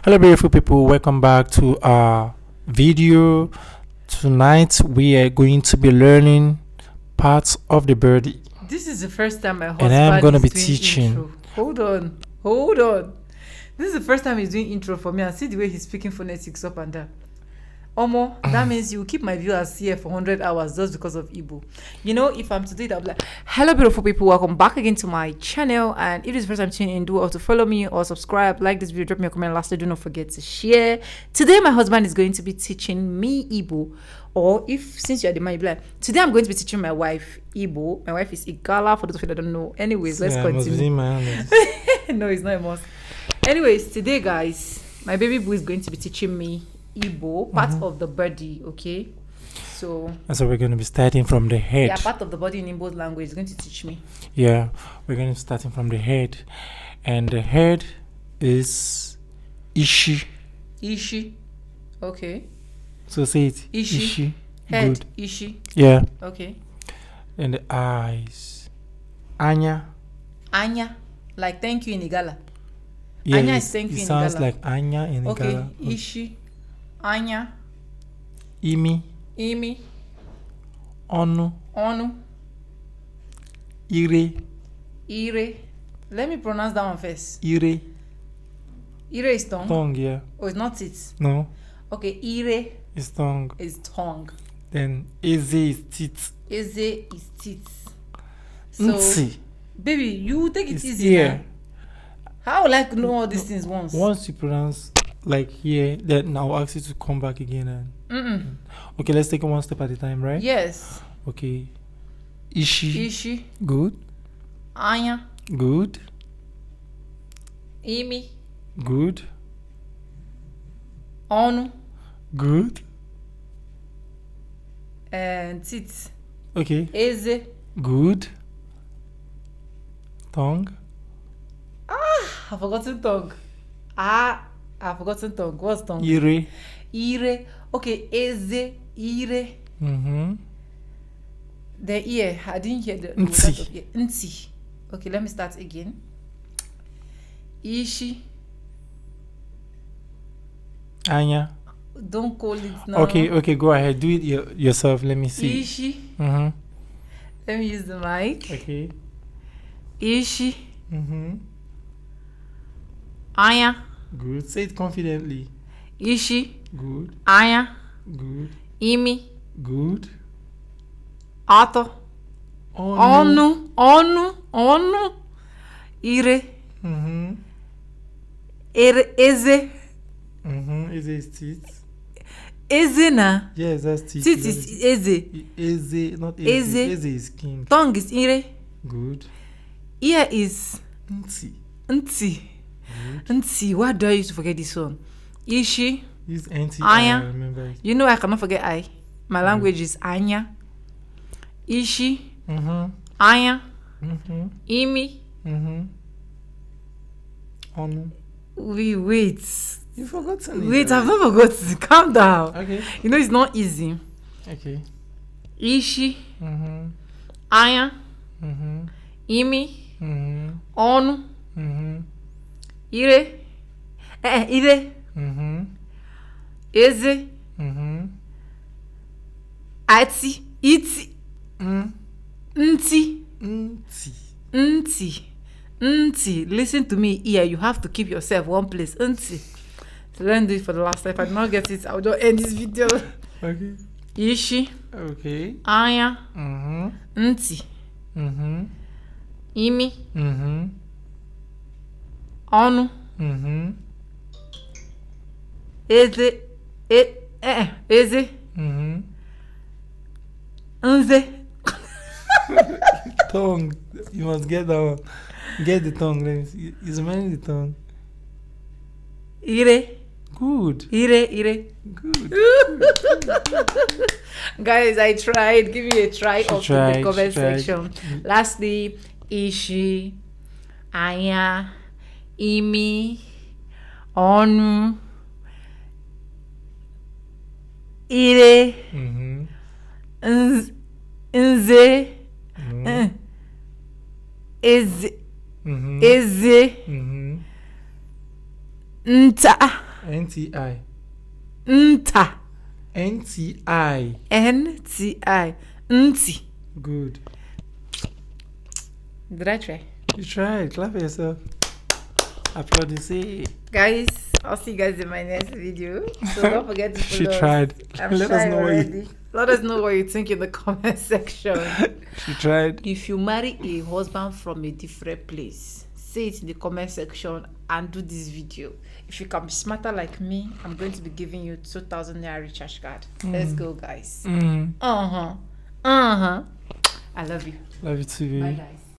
Hello beautiful people, welcome back to our video. Tonight we are going to be learning parts of the body. This is the first time my husband and I'm gonna is be doing teaching. Intro. Hold on. This is the first time he's doing intro for me, and see the way he's speaking phonetics up and down. Omo, that means you keep my viewers here for 100 hours just because of Igbo. You know, if I'm to do it, I'll be like, hello beautiful people, welcome back again to my channel. And if this is the first time tuning in, do also follow me or subscribe, like this video, drop me a comment. Lastly, do not forget to share. Today my husband is going to be teaching me Igbo. Or if, since you're the man, you'll be like, today I'm going to be teaching my wife Igbo. My wife is Igala, for those of you that don't know. Anyways, let's continue. No, it's not a must. Anyways, today guys, my baby boo is going to be teaching me Igbo, part of the body, okay? So we're going to be starting from the head. Yeah, part of the body in Igbo language is going to teach me. Yeah, we're going to be starting from the head. And the head is Ishi. Ishi. Okay. So say it. Ishi. Head. Good. Ishi. Yeah. Okay. And the eyes. Anya. Anya. Like thank you in Igala. Yeah, Anya is thank you in Igala. It sounds like Anya in Igala. Okay. Ishi. Anya. Imi. Imi. Onu. Onu. Ire. Ire. Let me pronounce that one first. Ire. Ire is tongue. Tongue, yeah. Oh, it's not teeth. No. Okay, ire It's tongue. is tongue. Then Eze is teeth. Eze is teeth. So, Ntsi baby, you take it is easy. ear. Now. How will I know all these things once? Once you pronounce like here, then I'll ask you to come back again. And okay, let's take it one step at a time, right? Yes. Okay. Ishi. Ishi. Good. Anya. Good. Imi. Good. Onu. Good. And teeth. Okay. Eze. Good. Tongue. I've forgotten tongue. I've forgotten tongue. What's tongue? Ire. Ire. Okay, eze. Ire. The ear. I didn't hear the Ntsi. of ear. Ntsi. Okay, let me start again. Ishi. Anya. Don't call it now. Okay, go ahead. Do it yourself. Let me see. Ishi. Let me use the mic. Okay. Ishi. Anya. Good. Say it confidently. Ishi. Good. Anya. Good. Imi. Good. Ato. Onu. Ire. Eze. Eze is teeth. Eze na. Yes, that's teeth. Teeth is eze. Eze, not eze. Eze. Eze is skin. Tongue is ire. Good. Ear is Ntsi. Ntsi. Good. Ntsi. Why do I used to forget this one? Ishi. Use anti. Anya. I remember it. You know I cannot forget I. My language is Anya. Ishi. Anya. Imi. Onu. Wait. You forgotten it. Wait, I've not forgotten. Calm down. Okay. You know it's not easy. Okay. Ishi. Anya. Imi. Onu. Ire. Ire. Eze. Ati. Iti. Nti. Nti. Listen to me here. You have to keep yourself one place. Nti. So let me do it for the last time. If I do not get it, I will just end this video. Okay. Ishi. Okay. Anya. Nti. Imi. Onu. Eze. Eze. Nze. Tongue. You must get that one. Get the tongue. Let me see. It's mainly the tongue. Ire. Good. Ire. Good. Guys, I tried. Give me a try of the comment tried. section. Lastly, Ishi, Anya, Imi, Onu, Ire, Nze, Eze, Nta, NTI. Nta. NTI. NTI. Nti. Good. Did I try? You tried. Clap for yourself. Applaud and say. Guys, I'll see you guys in my next video. So don't forget to follow She tried. I'm Let us shy know already. Let us know what you think in the comment section. She tried. If you marry a husband from a different place, say it in the comment section and do this video. If you can be smarter like me, I'm going to be giving you 2,000 naira recharge card. Let's go, guys. I love you. Love you too. Bye, guys.